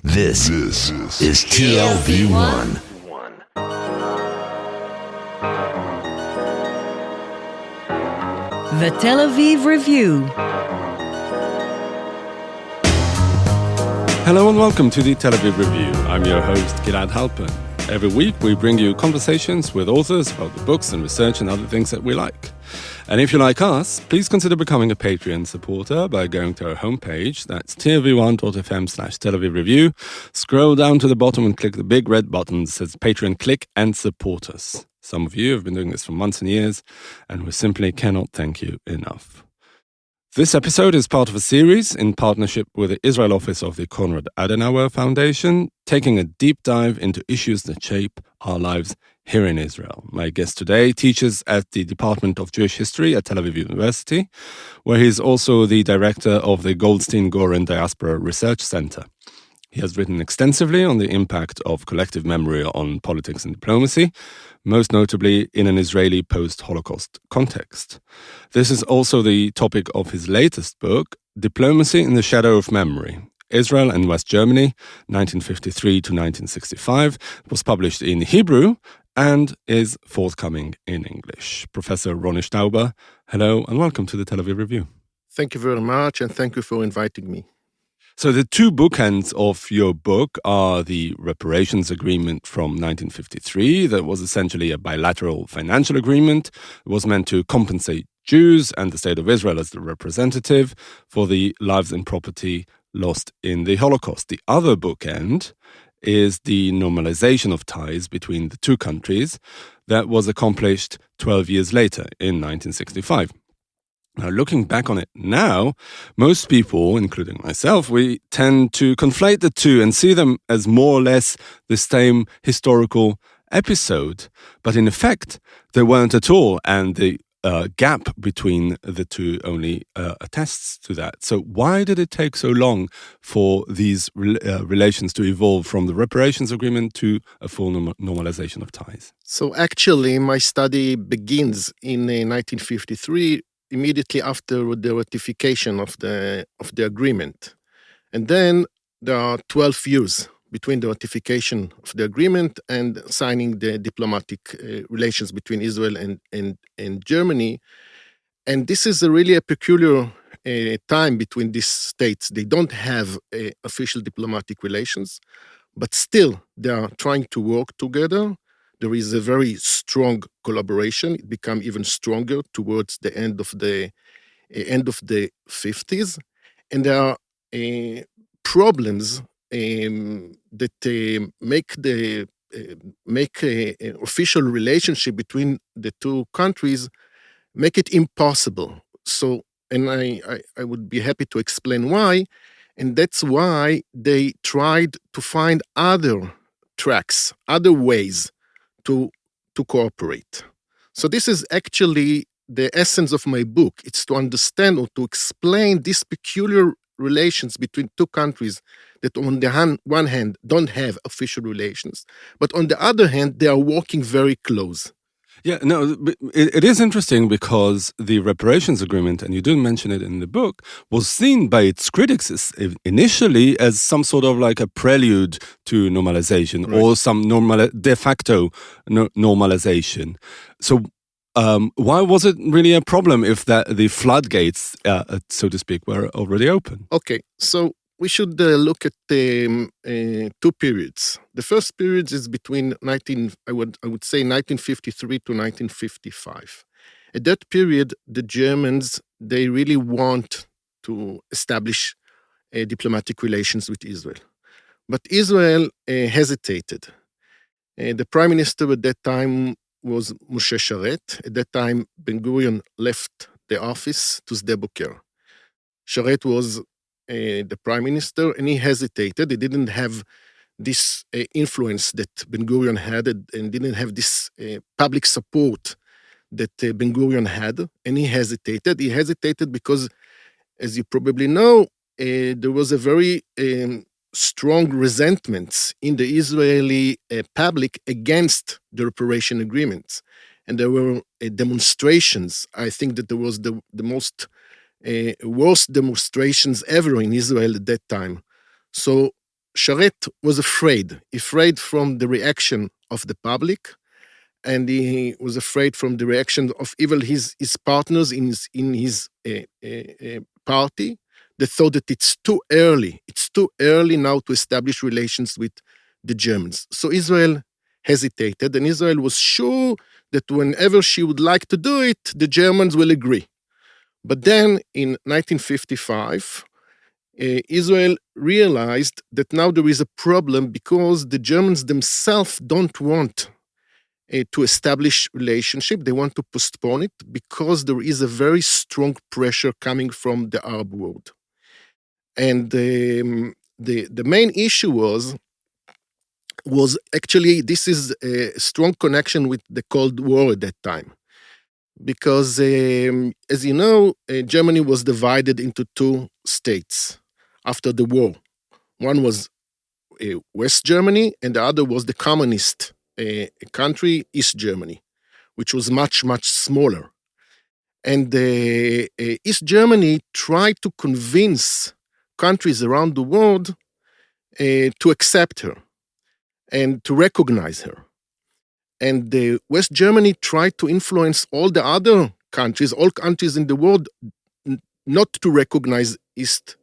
This is TLV1. The Tel Aviv Review. Hello and welcome to the Tel Aviv Review. I'm your host, Gilad Halpern. Every week we bring you conversations with authors about the books and research and other things that we like. And if you like us, please consider becoming a Patreon supporter by going to our homepage. That's tlv1.fm/Tel Aviv Review. Scroll down to the bottom and click the big red button that says Patreon. Click and support us. Some of you have been doing this for months and years, and we simply cannot thank you enough. This episode is part of a series in partnership with the Israel office of the Konrad Adenauer Foundation, taking a deep dive into issues that shape our lives here in Israel. My guest today teaches at the Department of Jewish History at Tel Aviv University, where he is also the director of the Goldstein-Goren Diaspora Research Center. He has written extensively on the impact of collective memory on politics and diplomacy, most notably in an Israeli post-Holocaust context. This is also the topic of his latest book, Diplomacy in the Shadow of Memory, Israel and West Germany, 1953 to 1965. It was published in Hebrew and is forthcoming in English. Professor Roni Stauber, hello and welcome to the Tel Aviv Review. Thank you very much, and thank you for inviting me. So the two bookends of your book are the reparations agreement from 1953, that was essentially a bilateral financial agreement. It was meant to compensate Jews and the State of Israel as the representative for the lives and property lost in the Holocaust. The other bookend is the normalization of ties between the two countries that was accomplished 12 years later in 1965. Now, looking back on it now, most people, including myself, we tend to conflate the two and see them as more or less the same historical episode. But in effect, they weren't at all, and the gap between the two only attests to that. So why did it take so long for these relations to evolve from the reparations agreement to a full normalization of ties? So actually, my study begins in 1953, immediately after the ratification of the agreement. And then there are 12 years between the ratification of the agreement and signing the diplomatic relations between Israel and Germany. And this is really a peculiar time between these states. They don't have official diplomatic relations, but still they are trying to work together. There is a very strong collaboration. It became even stronger towards the end of the 50s, and there are problems that make a official relationship between the two countries make it impossible. So, and I would be happy to explain why, and that's why they tried to find other tracks, other ways to cooperate. So this is actually the essence of my book. It's to understand or to explain these peculiar relations between two countries that on the one hand don't have official relations, but on the other hand, they are working very close. Yeah, no, it is interesting because the reparations agreement, and you didn't mention it in the book, was seen by its critics initially as some sort of like a prelude to normalization, right, or some de facto normalization. So why was it really a problem if the floodgates, so to speak, were already open? Okay, so we should look at two periods. The first period is between I would say 1953 to 1955. At that period, the Germans, they really want to establish diplomatic relations with Israel. But Israel hesitated. The prime minister at that time was Moshe Sharet. At that time, Ben-Gurion left the office to Sde Boker. Sharet was the prime minister, and he hesitated. He didn't have this influence that Ben-Gurion had, and didn't have this public support that Ben-Gurion had, and he hesitated. He hesitated because, as you probably know, there was a very strong resentment in the Israeli public against the reparation agreements. And there were demonstrations. I think that there was the most worst demonstrations ever in Israel at that time. So Sharet was afraid from the reaction of the public, and he was afraid from the reaction of even his partners in his party. They thought that it's too early now to establish relations with the Germans. So Israel hesitated, and Israel was sure that whenever she would like to do it, the Germans will agree. But then in 1955, Israel realized that now there is a problem because the Germans themselves don't want to establish relationship. They want to postpone it because there is a very strong pressure coming from the Arab world. And the main issue was actually, this is a strong connection with the Cold War at that time. Because, as you know, Germany was divided into two states after the war. One was West Germany, and the other was the communist country, East Germany, which was much, much smaller. And East Germany tried to convince countries around the world to accept her and to recognize her. And West Germany tried to influence all the other countries, all countries in the world, not to recognize East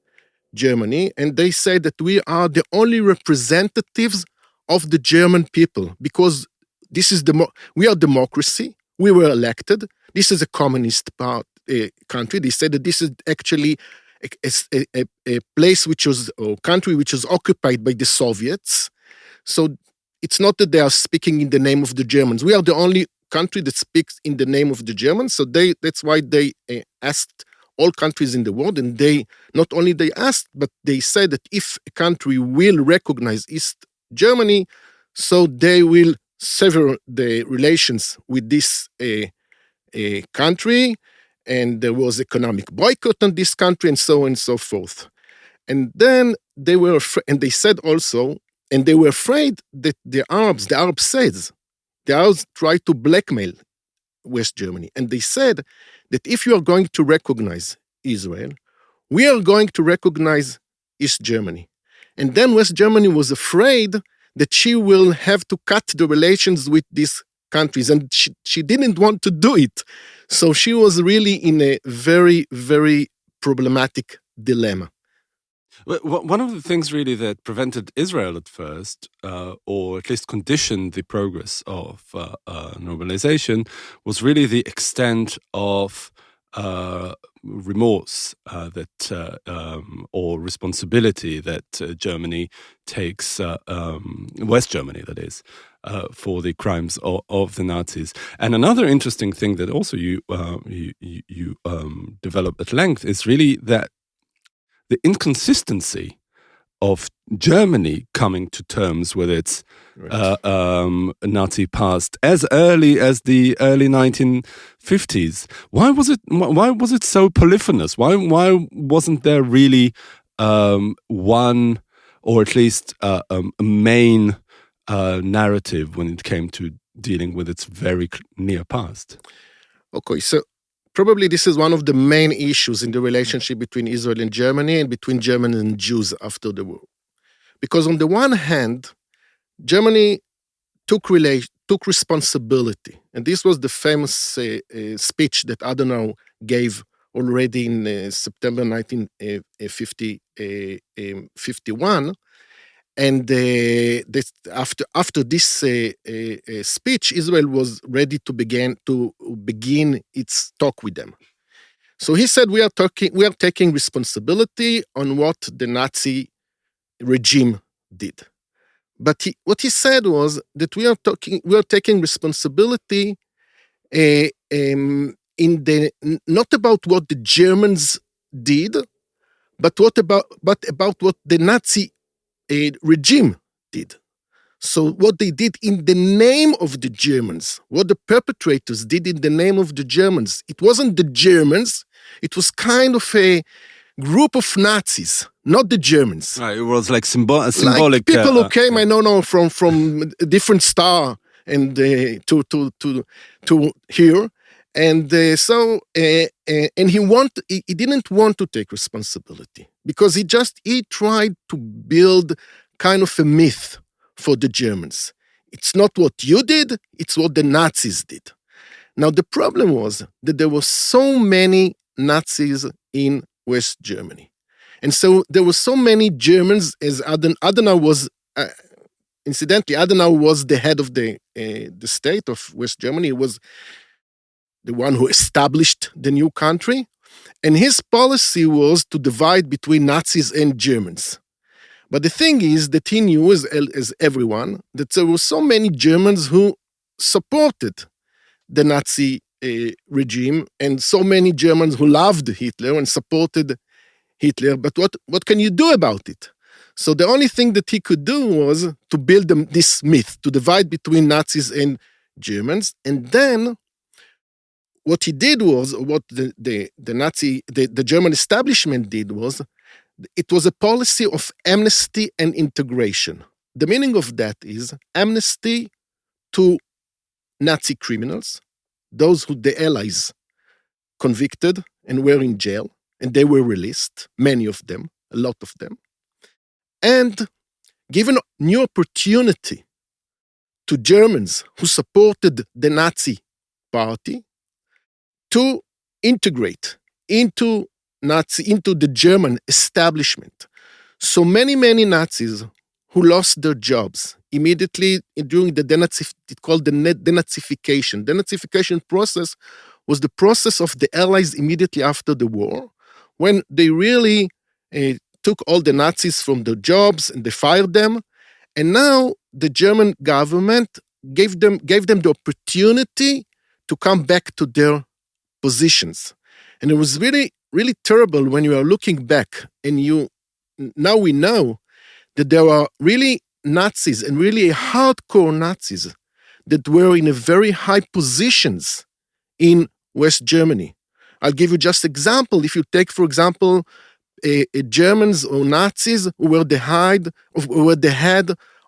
Germany. And they say that we are the only representatives of the German people because this is we are democracy. We were elected. This is a communist country. They said that this is actually a place or country which was occupied by the Soviets. So it's not that they are speaking in the name of the Germans. We are the only country that speaks in the name of the Germans. So that's why they asked all countries in the world, and they not only they asked, but they said that if a country will recognize East Germany, so they will sever the relations with this country, and there was economic boycott on this country, and so on and so forth. And then they were, and they said also, and they were afraid that the Arabs tried to blackmail West Germany. And they said that if you are going to recognize Israel, we are going to recognize East Germany. And then West Germany was afraid that she will have to cut the relations with these countries. And she didn't want to do it. So she was really in a very, very problematic dilemma. One of the things really that prevented Israel at first, or at least conditioned the progress of normalization, was really the extent of remorse or responsibility that Germany takes, West Germany that is, for the crimes of the Nazis. And another interesting thing that also you develop at length is really that the inconsistency of Germany coming to terms with its Nazi past as early as the early 1950s. Why was it so polyphonous? Why wasn't there really one, or at least a main narrative when it came to dealing with its very near past? Okay, so probably this is one of the main issues in the relationship between Israel and Germany, and between Germans and Jews after the war. Because on the one hand, Germany took responsibility. And this was the famous speech that Adenauer gave already in September 1951. And after this speech, Israel was ready to begin its talk with them. So he said, we are taking responsibility on what the Nazi regime did. But what he said was that we are taking responsibility not about what the Germans did, but about what the Nazi regime did. So what they did in the name of the Germans, what the perpetrators did in the name of the Germans, it wasn't the Germans, it was kind of a group of Nazis, not the Germans. Right, it was like symbolic. Like people who came, I don't know, from a different star and to here. And so he didn't want to take responsibility because he tried to build kind of a myth for the Germans. It's not what you did, it's what the Nazis did. Now, the problem was that there were so many Nazis in West Germany. And so there were so many Germans, as Adenauer was, incidentally, Adenauer was the head of the state of West Germany. He was the one who established the new country. And his policy was to divide between Nazis and Germans. But the thing is that he knew, as everyone, that there were so many Germans who supported the Nazi regime, and so many Germans who loved Hitler and supported Hitler. But what can you do about it? So the only thing that he could do was to build this myth, to divide between Nazis and Germans. And then what he did was, what the German establishment did was, it was a policy of amnesty and integration. The meaning of that is amnesty to Nazi criminals, those who the Allies convicted and were in jail, and they were released, many of them, a lot of them, and given new opportunity to Germans who supported the Nazi party to integrate into the German establishment. So many Nazis who lost their jobs immediately during the denazification. Denazification process was the process of the Allies immediately after the war, when they really took all the Nazis from their jobs and they fired them. And now the German government gave them the opportunity to come back to their positions. And it was really, really terrible when you are looking back, and now we know that there are really Nazis, and really hardcore Nazis, that were in a very high positions in West Germany. I'll give you just example. If you take, for example, Germans or Nazis who were the head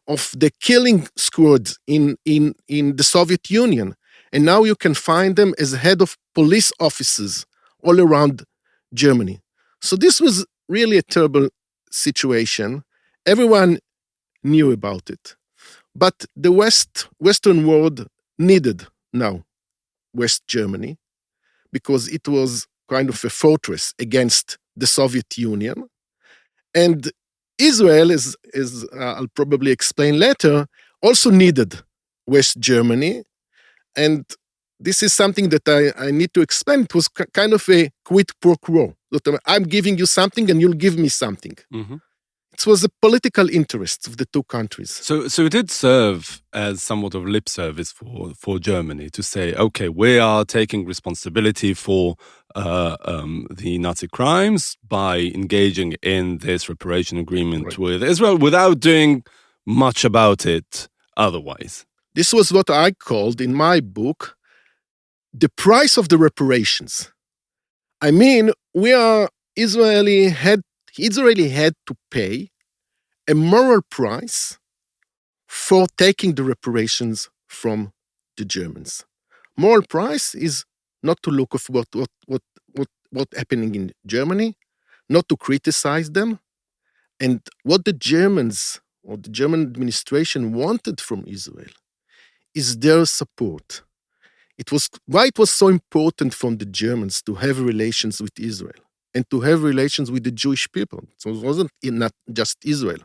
of the killing squad in the Soviet Union, and now you can find them as head of police officers all around Germany. So this was really a terrible situation. Everyone knew about it. But the Western world needed now West Germany, because it was kind of a fortress against the Soviet Union. And Israel, as I'll probably explain later, also needed West Germany. And this is something that I need to explain. It was kind of a quid pro quo. I'm giving you something and you'll give me something. Mm-hmm. It was the political interests of the two countries. So it did serve as somewhat of lip service for Germany to say, okay, we are taking responsibility for the Nazi crimes by engaging in this reparation agreement with Israel without doing much about it otherwise. This was what I called in my book the price of the reparations. I mean, Israeli had to pay a moral price for taking the reparations from the Germans. Moral price is not to look at what happening in Germany, not to criticize them, and what the Germans or the German administration wanted from Israel is their support. Why it was so important for the Germans to have relations with Israel and to have relations with the Jewish people. So it wasn't not just Israel.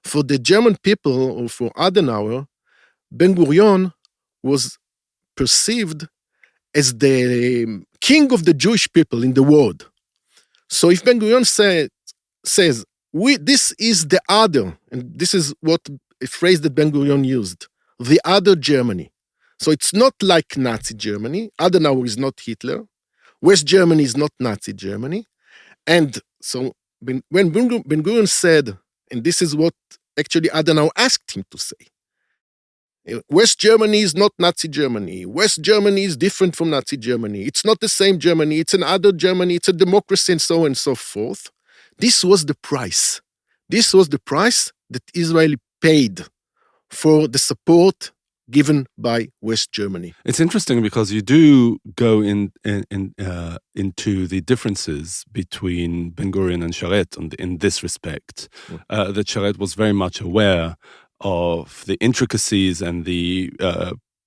For the German people, or for Adenauer, Ben-Gurion was perceived as the king of the Jewish people in the world. So if Ben-Gurion says, this is the other, and this is a phrase that Ben-Gurion used, the other Germany. So it's not like Nazi Germany. Adenauer is not Hitler. West Germany is not Nazi Germany. And so when Ben-Gurion said, and this is what actually Adenauer asked him to say, West Germany is not Nazi Germany. West Germany is different from Nazi Germany. It's not the same Germany. It's another Germany. It's a democracy, and so on and so forth. This was the price. This was the price that Israel paid for the support given by West Germany. It's interesting because you do go into the differences between Ben Gurion and Sharet in this respect. That Sharet was very much aware of the intricacies and the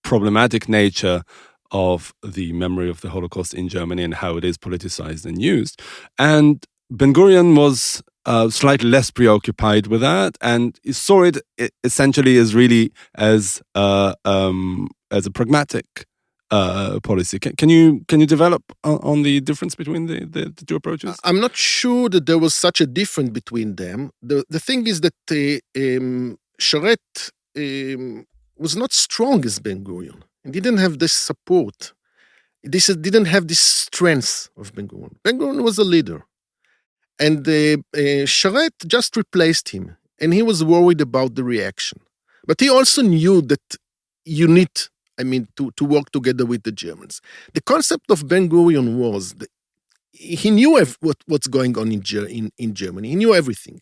problematic nature of the memory of the Holocaust in Germany and how it is politicized and used. And Ben Gurion was slightly less preoccupied with that, and he saw it essentially as really as a pragmatic policy. Can you develop on the difference between the two approaches? I'm not sure that there was such a difference between them. The thing is that Sharet was not strong as Ben Gurion. He didn't have this support. Didn't have this strength of Ben Gurion. Ben Gurion was a leader. And Sharet just replaced him, and he was worried about the reaction. But he also knew that you need, to work together with the Germans. The concept of Ben Gurion was that he knew what's going on in Germany. He knew everything.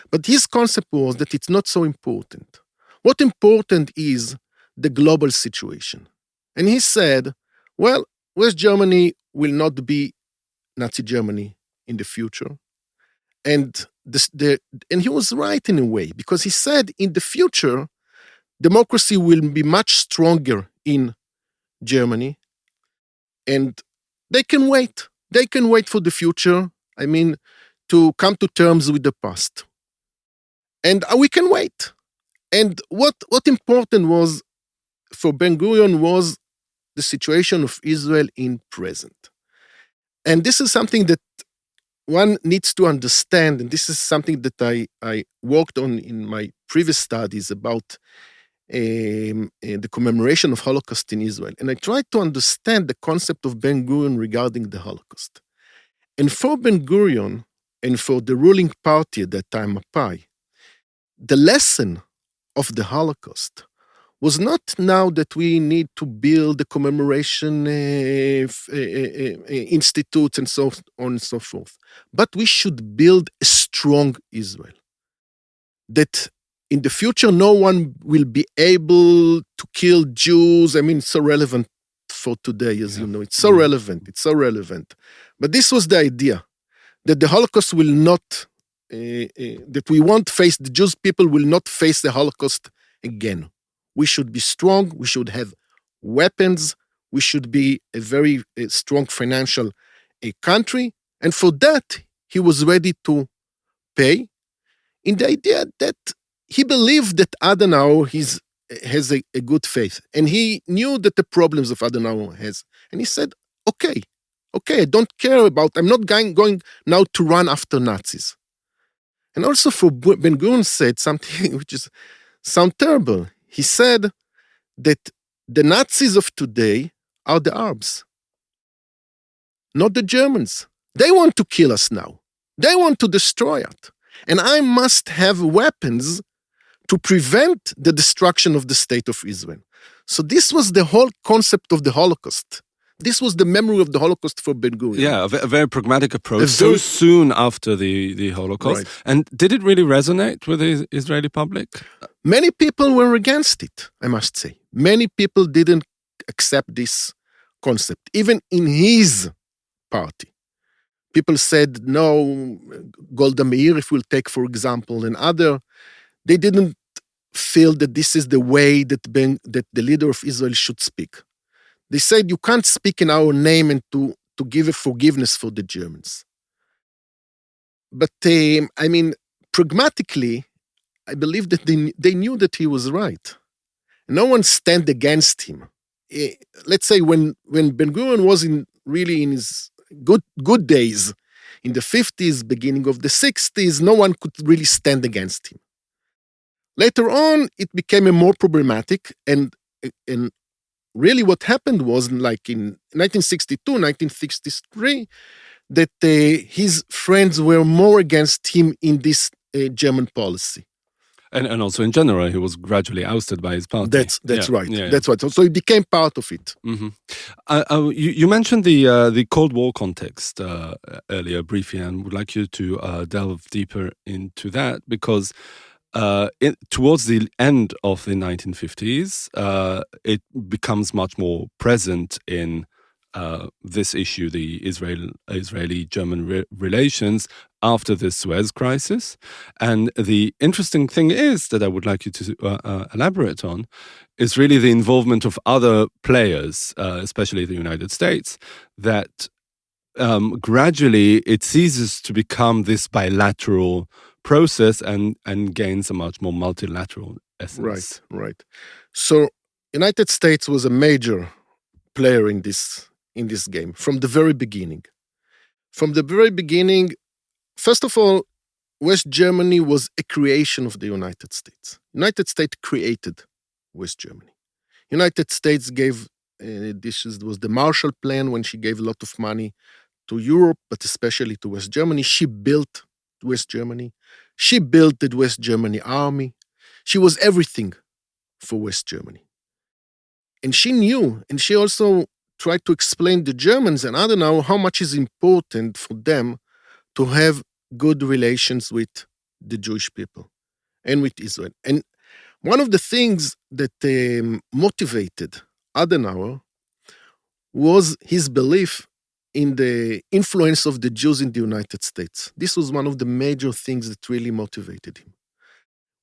But his concept was that it's not so important. What important is the global situation. And he said, well, West Germany will not be Nazi Germany in the future. And he was right in a way, because he said in the future, democracy will be much stronger in Germany, and they can wait. They can wait for the future, to come to terms with the past. And we can wait. And what important was for Ben Gurion was the situation of Israel in present. And this is something that one needs to understand, and this is something that I worked on in my previous studies about the commemoration of Holocaust in Israel. And I tried to understand the concept of Ben Gurion regarding the Holocaust. And for Ben Gurion, and for the ruling party at that time, Mapai, the lesson of the Holocaust was not now that we need to build the commemoration institutes and so on and so forth, but we should build a strong Israel. That in the future, no one will be able to kill Jews. It's so relevant for today, as you know. It's so relevant. It's so relevant. But this was the idea, that the Holocaust will not, that we won't face, the Jewish people will not face the Holocaust again. We should be strong. We should have weapons. We should be a very strong financial country. And for that, he was ready to pay, in the idea that he believed that Adenauer has a good faith. And he knew that the problems of Adenauer has. And he said, okay, I don't care about, I'm not going now to run after Nazis. And also for Ben Gurion said something which sounds terrible. He said that the Nazis of today are the Arabs, not the Germans. They want to kill us now. They want to destroy us. And I must have weapons to prevent the destruction of the state of Israel. So this was the whole concept of the Holocaust. This was the memory of the Holocaust for Ben Gurion. Yeah, a very pragmatic approach. So soon after the Holocaust. Right. And did it really resonate with the Israeli public? Many people were against it, I must say. Many people didn't accept this concept, even in his party. People said, no, Golda Meir, if we'll take, for example, and other, they didn't feel that this is the way that the leader of Israel should speak. They said, you can't speak in our name and to give a forgiveness for the Germans. But, pragmatically, I believe that they knew that he was right. No one stand against him. Let's say when Ben Gurion was in his good days, in the 50s, beginning of the 60s, no one could really stand against him. Later on, it became a more problematic, and really what happened was, like in 1962, 1963, that his friends were more against him in this German policy. And also in general, he was gradually ousted by his party. That's right. Yeah. That's right. So he became part of it. Mm-hmm. You mentioned the Cold War context earlier briefly, and would like you to delve deeper into that, because towards the end of the 1950s, it becomes much more present in this issue, the Israeli-German relations after the Suez Crisis. And the interesting thing is that I would like you to elaborate on is really the involvement of other players, especially the United States, that gradually it ceases to become this bilateral process and gains a much more multilateral essence. Right. So United States was a major player in this game from the very beginning. From the very beginning, first of all, West Germany was a creation of the United States. United States created West Germany. United States gave this was the Marshall Plan when she gave a lot of money to Europe, but especially to West Germany. She built West Germany. She built the West Germany army. She was everything for West Germany. And she knew, and she also tried to explain to Germans and Adenauer how much is important for them to have good relations with the Jewish people and with Israel. And one of the things that motivated Adenauer was his belief in the influence of the Jews in the United States. This was one of the major things that really motivated him.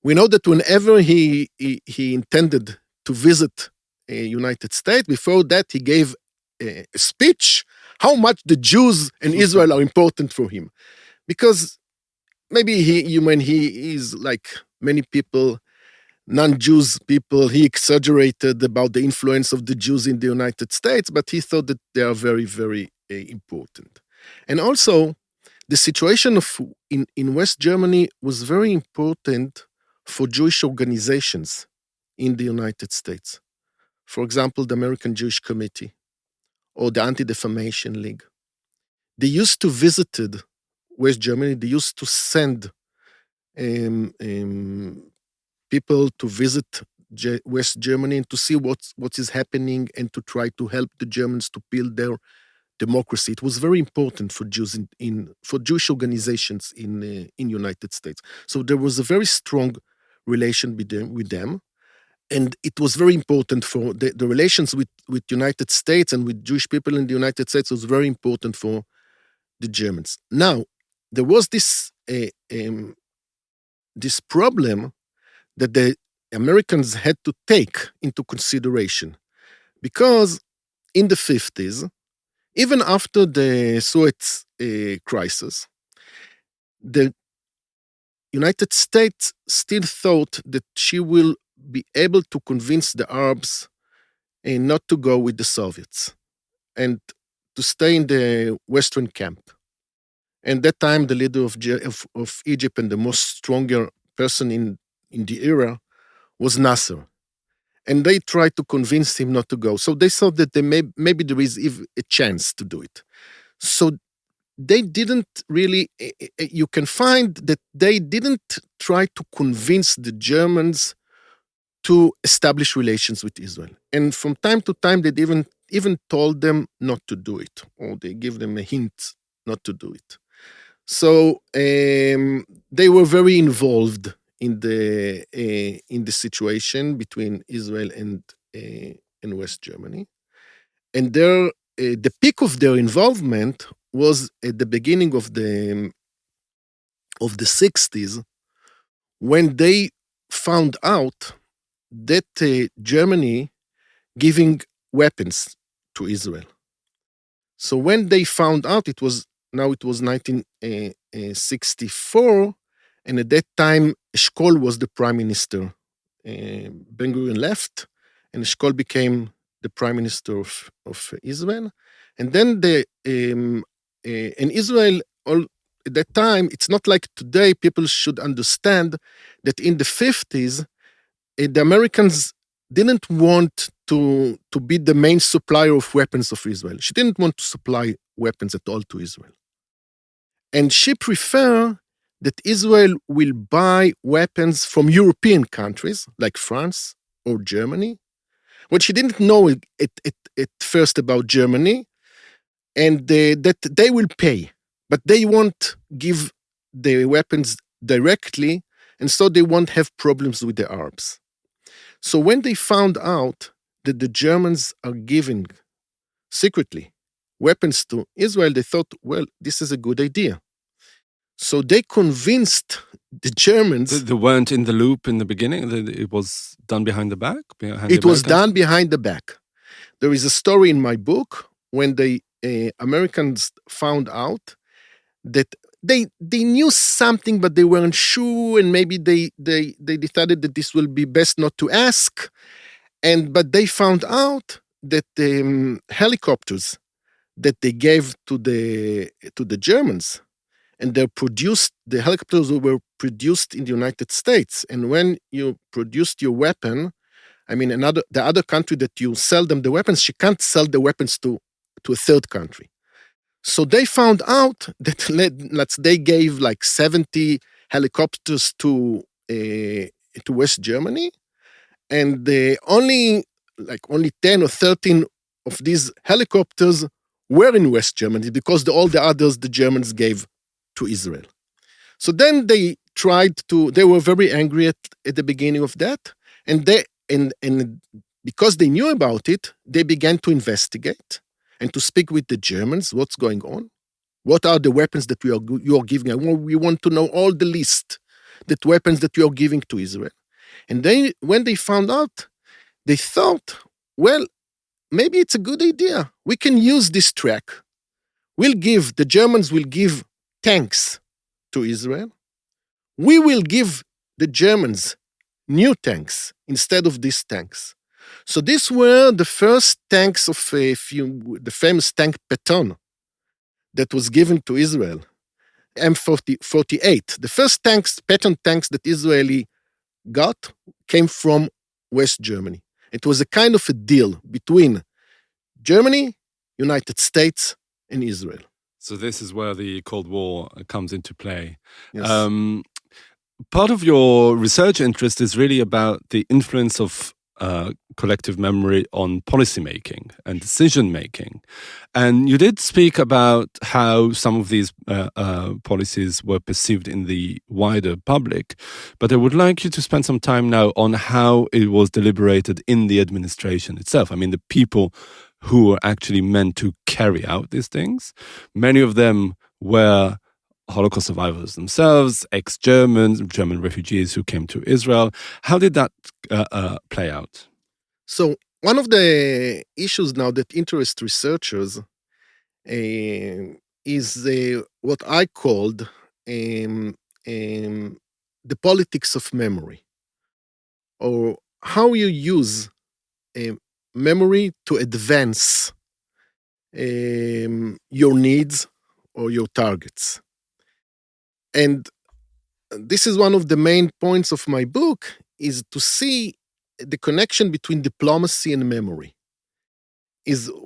We know that whenever he intended to visit United States, before that he gave a speech how much the Jews and Israel are important for him. Because maybe when he is like many people, non-Jews people, he exaggerated about the influence of the Jews in the United States, but he thought that they are very, very important. And also, the situation in West Germany was very important for Jewish organizations in the United States. For example, the American Jewish Committee or the Anti-Defamation League. They used to visit West Germany. They used to send people to visit West Germany and to see what is happening and to try to help the Germans to build their democracy. It was very important for Jews for Jewish organizations in United States. So there was a very strong relation with them. And it was very important for the relations with United States and with Jewish people in the United States was very important for the Germans. Now, there was this problem that the Americans had to take into consideration. Because in the 50s, even after the Suez crisis, the United States still thought that she will be able to convince the Arabs not to go with the Soviets and to stay in the Western camp. And that time, the leader of Egypt and the most stronger person in the era was Nasser. And they tried to convince him not to go. So they thought that maybe there is even a chance to do it. So they didn't really, you can find that they didn't try to convince the Germans to establish relations with Israel. And from time to time, they even told them not to do it, or they give them a hint not to do it. So they were very involved in the situation between Israel and West Germany, and the peak of their involvement was at the beginning of the 60s, when they found out that Germany giving weapons to Israel. So when they found out, it was 1964, and at that time, Eshkol was the prime minister. Ben-Gurion left, and Eshkol became the prime minister of Israel. And then in Israel, at that time, it's not like today. People should understand that in the 50s, the Americans didn't want to be the main supplier of weapons of Israel. She didn't want to supply weapons at all to Israel. And she preferred that Israel will buy weapons from European countries like France or Germany, when she didn't know at first about Germany, and that they will pay, but they won't give the weapons directly. And so they won't have problems with the Arabs. So when they found out that the Germans are giving secretly weapons to Israel, they thought, well, this is a good idea. So they convinced the Germans. They weren't in the loop in the beginning. It was done behind the back. It was done behind the back. There is a story in my book when the Americans found out that they knew something, but they weren't sure, and maybe they decided that this will be best not to ask. But they found out that the helicopters that they gave to the Germans, and the helicopters were produced in the United States. And when you produced your weapon, I mean, the other country that you sell them the weapons, she can't sell the weapons to a third country. So they found out that they gave like 70 helicopters to West Germany, and only 10 or 13 of these helicopters were in West Germany because all the others the Germans gave to Israel. So then they were very angry at the beginning of that, and because they knew about it, they began to investigate and to speak with the Germans. What's going on? What are the weapons that you are giving? We want to know all the list, that weapons that you are giving to Israel. And when they found out, they thought, well, maybe it's a good idea. We can use this track. The Germans will give tanks to Israel. We will give the Germans new tanks instead of these tanks. So these were the first tanks of the famous tank Patton that was given to Israel, M48. The first Patton tanks that Israeli got came from West Germany. It was a kind of a deal between Germany, United States, and Israel. So this is where the Cold War comes into play. Yes. Part of your research interest is really about the influence of collective memory on policymaking and decision-making. And you did speak about how some of these policies were perceived in the wider public, but I would like you to spend some time now on how it was deliberated in the administration itself. I mean, the people who were actually meant to carry out these things. Many of them were Holocaust survivors themselves, ex-Germans, German refugees who came to Israel. How did that play out? So one of the issues now that interest researchers is what I called the politics of memory, or how you use memory to advance your needs or your targets. And this is one of the main points of my book, is to see the connection between diplomacy and memory.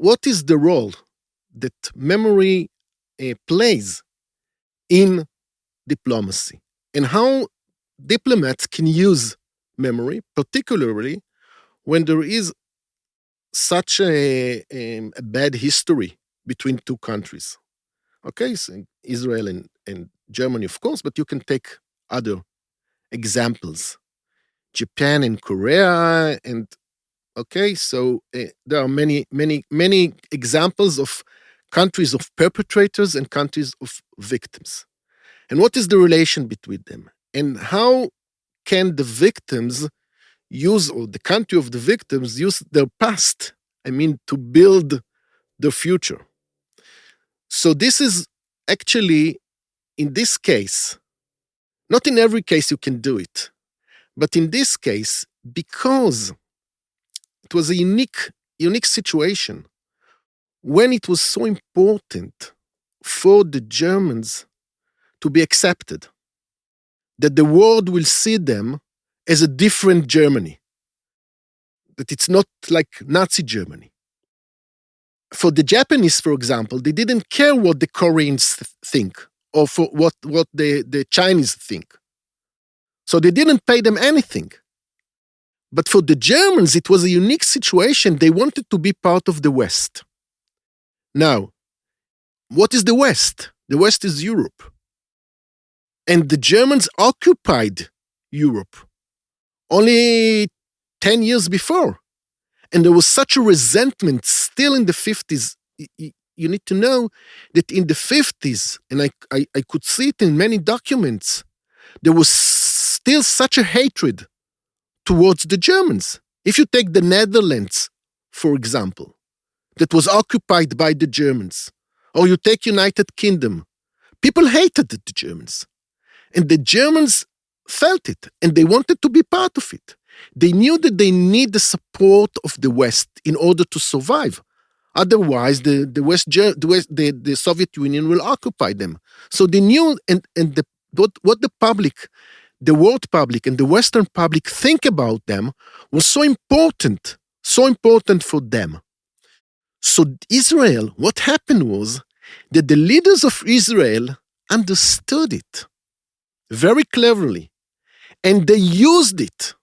What is the role that memory plays in diplomacy, and how diplomats can use memory, particularly when there is such a bad history between two countries. Okay, so Israel and Germany, of course, but you can take other examples. Japan and Korea, and okay, so there are many examples of countries of perpetrators and countries of victims. And what is the relation between them? And how can the victims or the country of the victims use their past, to build the future? So this is actually, in this case, not in every case you can do it, but in this case, because it was a unique situation, when it was so important for the Germans to be accepted, that the world will see them as a different Germany, that it's not like Nazi Germany. For the Japanese, for example, they didn't care what the Koreans think, or for what the Chinese think. So they didn't pay them anything. But for the Germans, it was a unique situation. They wanted to be part of the West. Now, what is the West? The West is Europe. And the Germans occupied Europe, only 10 years before. And there was such a resentment still in the 50s. You need to know that in the 50s, and I could see it in many documents, there was still such a hatred towards the Germans. If you take the Netherlands, for example, that was occupied by the Germans, or you take United Kingdom, people hated the Germans. And the Germans felt it, and they wanted to be part of it. They knew that they need the support of the West in order to survive. Otherwise, the Soviet Union will occupy them. So they knew, what the public, the world public and the Western public think about them was so important for them. So Israel, what happened was that the leaders of Israel understood it very cleverly, and they used it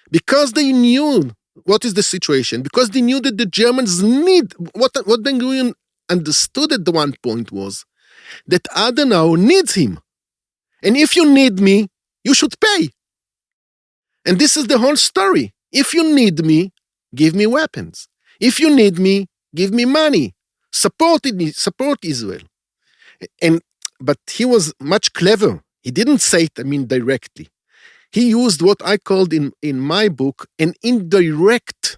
because they knew what is the situation, because they knew that the Germans need, what Ben-Gurion understood at the one point was that Adenauer needs him. And if you need me, you should pay. And this is the whole story. If you need me, give me weapons. If you need me, give me money. Support Israel. But he was much clever. He didn't say it, directly. He used what I called in my book an indirect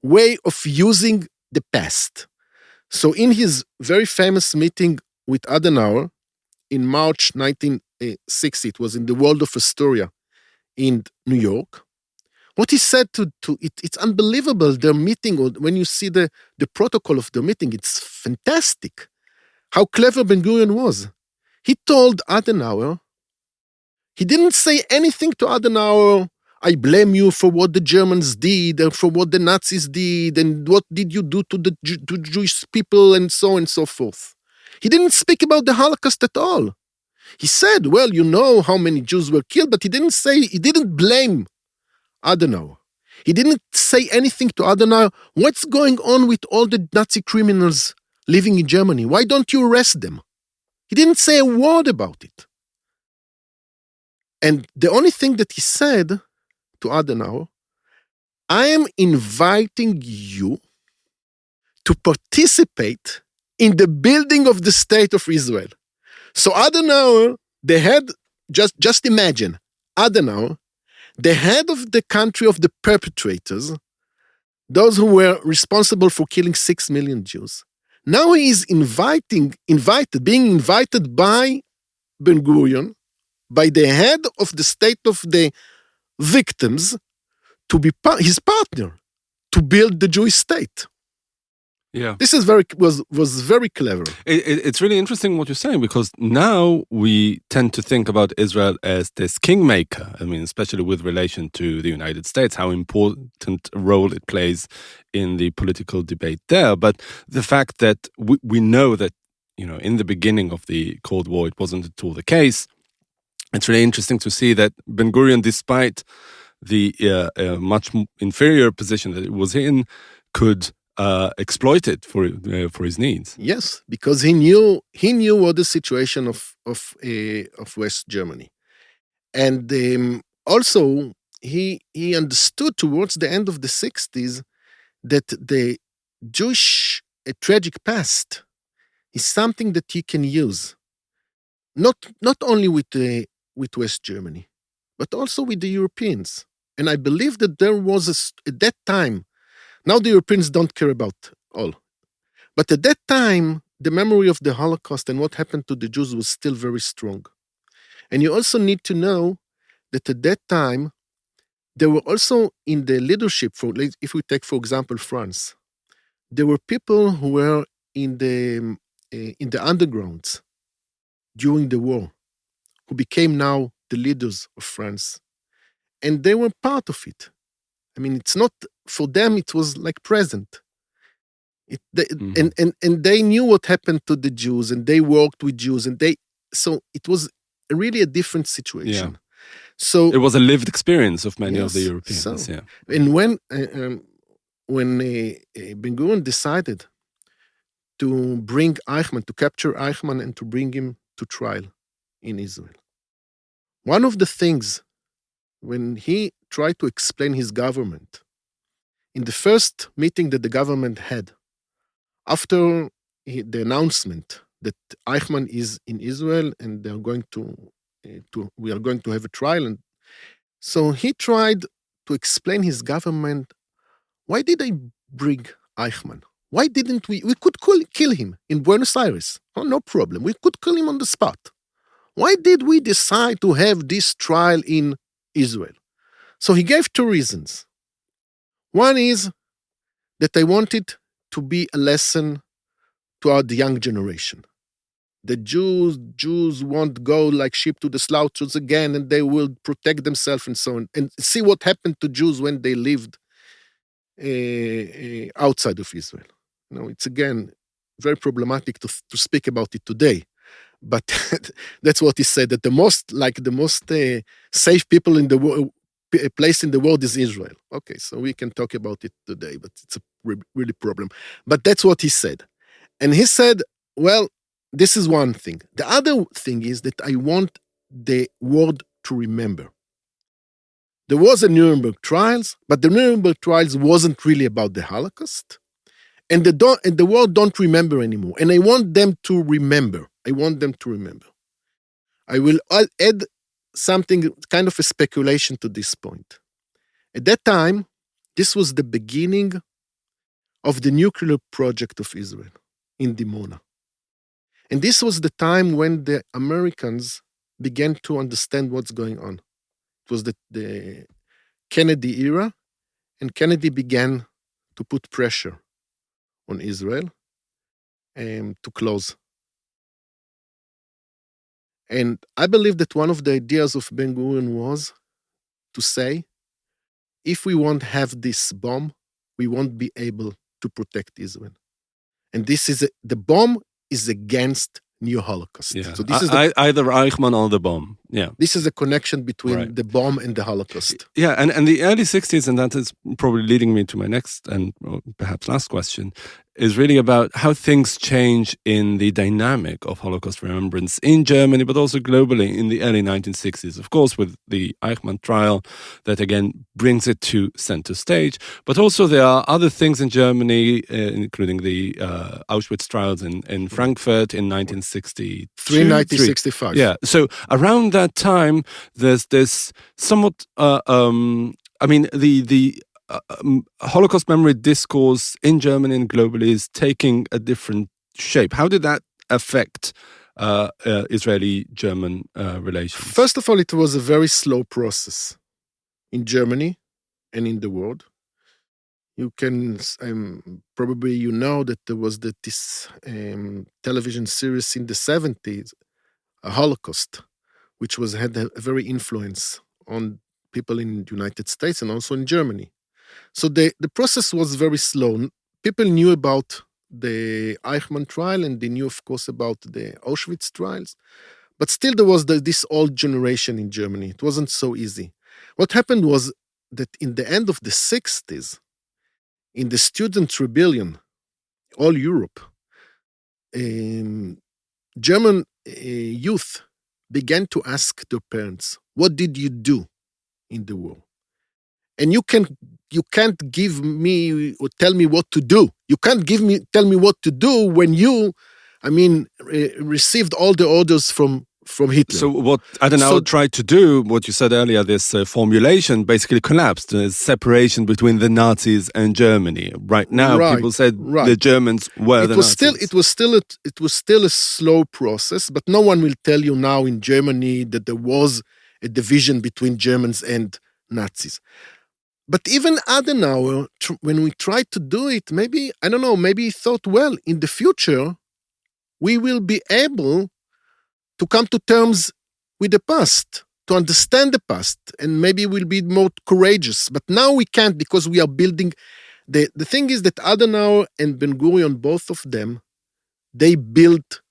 way of using the past. So in his very famous meeting with Adenauer in March 1960, it was in the World of Astoria in New York, what he said it's unbelievable, their meeting, or when you see the protocol of the meeting, it's fantastic. How clever Ben-Gurion was. He told Adenauer, he didn't say anything to Adenauer, I blame you for what the Germans did, and for what the Nazis did, and what did you do to to Jewish people, and so on and so forth. He didn't speak about the Holocaust at all. He said, well, you know how many Jews were killed, but he didn't blame Adenauer. He didn't say anything to Adenauer, what's going on with all the Nazi criminals living in Germany? Why don't you arrest them? He didn't say a word about it. And the only thing that he said to Adenauer, I am inviting you to participate in the building of the state of Israel. So Adenauer, the head, just imagine, Adenauer, the head of the country of the perpetrators, those who were responsible for killing 6 million Jews. Now he is being invited by Ben-Gurion, by the head of the state of the victims, to be his partner, to build the Jewish state. Yeah, this was very clever. It's really interesting what you're saying, because now we tend to think about Israel as this kingmaker. Especially with relation to the United States, how important a role it plays in the political debate there. But the fact that we know that, in the beginning of the Cold War, it wasn't at all the case. It's really interesting to see that Ben-Gurion, despite the much inferior position that it was in, could exploit it for his needs. Yes, because he knew what the situation of West Germany, and also he understood towards the end of the 60s that the Jewish tragic past is something that he can use, not only with West Germany, but also with the Europeans. And I believe that there was at that time. Now the Europeans don't care about all. But at that time, the memory of the Holocaust and what happened to the Jews was still very strong. And you also need to know that at that time, there were also in the leadership, if we take, for example, France, there were people who were in the undergrounds during the war, who became now the leaders of France. And they were part of it. It's not, for them, it was like present. And they knew what happened to the Jews, and they worked with Jews, so it was really a different situation. Yeah. So it was a lived experience of many of the Europeans. And when Ben-Gurion decided to bring Eichmann, to capture Eichmann and to bring him to trial in Israel, one of the things when he tried to explain his government, in the first meeting that the government had, after the announcement that Eichmann is in Israel and we are going to have a trial, and so he tried to explain his government, why did I bring Eichmann? Why didn't we could kill him in Buenos Aires? Oh, no problem. We could kill him on the spot. Why did we decide to have this trial in Israel? So he gave two reasons. One is that I wanted to be a lesson to the young generation. The Jews won't go like sheep to the slaughters again, and they will protect themselves and so on. And see what happened to Jews when they lived outside of Israel. It's again very problematic to speak about it today. But that's what he said, that the most safe people in the world, place in the world is Israel. Okay, so we can talk about it today, but it's a really problem. But that's what he said. And he said, well, this is one thing. The other thing is that I want the world to remember. There was a Nuremberg trials, but the Nuremberg trials wasn't really about the Holocaust. And the world don't remember anymore. And I want them to remember. I will add something, kind of a speculation to this point. At that time, this was the beginning of the nuclear project of Israel in Dimona. And this was the time when the Americans began to understand what's going on. It was the Kennedy era, and Kennedy began to put pressure on Israel to close. And I believe that one of the ideas of Ben-Gurion was to say, if we won't have this bomb, we won't be able to protect Israel. And the bomb is against new Holocaust. Yeah. So this is either Eichmann or the bomb. Yeah. This is a connection between the bomb and the Holocaust. Yeah, and the early 60s, and that is probably leading me to my next and perhaps last question, is really about how things change in the dynamic of Holocaust remembrance in Germany, but also globally in the early 1960s. Of course, with the Eichmann trial, that again brings it to center stage. But also there are other things in Germany, including the Auschwitz trials in Frankfurt in 1963. 1965. Yeah, so around that time, there's this somewhat, the Holocaust memory discourse in Germany and globally is taking a different shape. How did that affect Israeli-German relations? First of all, it was a very slow process in Germany and in the world. You can probably know that there was this television series in the 70s, a Holocaust, which had a very influence on people in the United States and also in Germany. So the process was very slow. People knew about the Eichmann trial, and they knew, of course, about the Auschwitz trials. But still, there was this old generation in Germany. It wasn't so easy. What happened was that in the end of the 60s, in the student rebellion, all Europe, German youth began to ask their parents, what did you do in the war? And you can't give me or tell me what to do. You can't tell me what to do when you, received all the orders from Hitler. So what Adenauer tried to do, what you said earlier, this formulation basically collapsed. There's separation between the Nazis and Germany. Right now, people said the Germans were the Nazis. It was still a slow process, but no one will tell you now in Germany that there was a division between Germans and Nazis. But even Adenauer, when we tried to do it, maybe he thought, well, in the future, we will be able to come to terms with the past, to understand the past, and maybe we'll be more courageous. But now we can't, because we are building. The thing is that Adenauer and Ben-Gurion, both of them, they built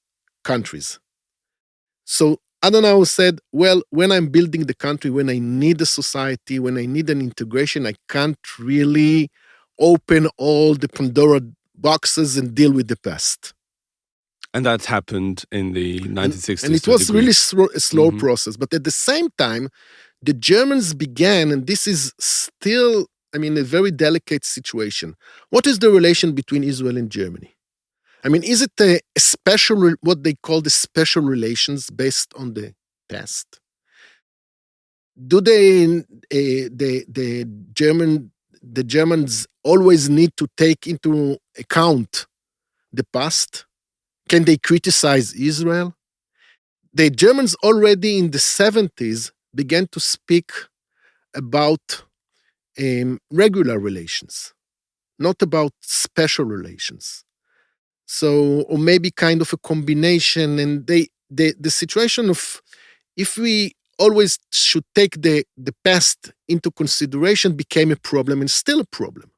countries. So Adenauer said, well, when I'm building the country, when I need a society, when I need an integration, I can't really open all the Pandora boxes and deal with the past. And that happened in the 1960s. And it was really a slow process. But at the same time, the Germans began, and this is still, a very delicate situation. What is the relation between Israel and Germany? Is it a special, what they call the special relations based on the past? Do the Germans always need to take into account the past? Can they criticize Israel? The Germans already in the 70s began to speak about regular relations, not about special relations. So, or maybe kind of a combination. And the situation of, if we always should take the past into consideration, became a problem and still a problem.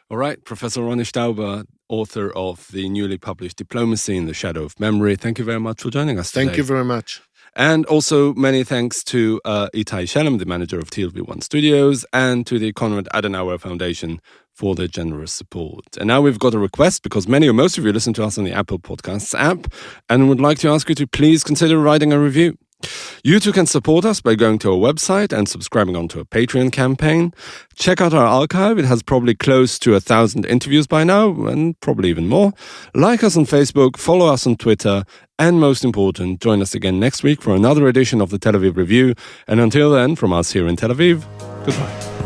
All right, Professor Roni Stauber, author of the newly published Diplomacy in the Shadow of Memory. Thank you very much for joining us today. Thank you very much. And also many thanks to Itai Shalom, the manager of TLV1 Studios, and to the Konrad Adenauer Foundation for their generous support. And now we've got a request, because many or most of you listen to us on the Apple Podcasts app, and would like to ask you to please consider writing a review. You too can support us by going to our website and subscribing onto a Patreon campaign. Check out our archive. It has probably close to 1,000 interviews by now, and probably even more. Like us on Facebook, follow us on Twitter, and most important, join us again next week for another edition of the Tel Aviv Review. And until then, from us here in Tel Aviv, goodbye.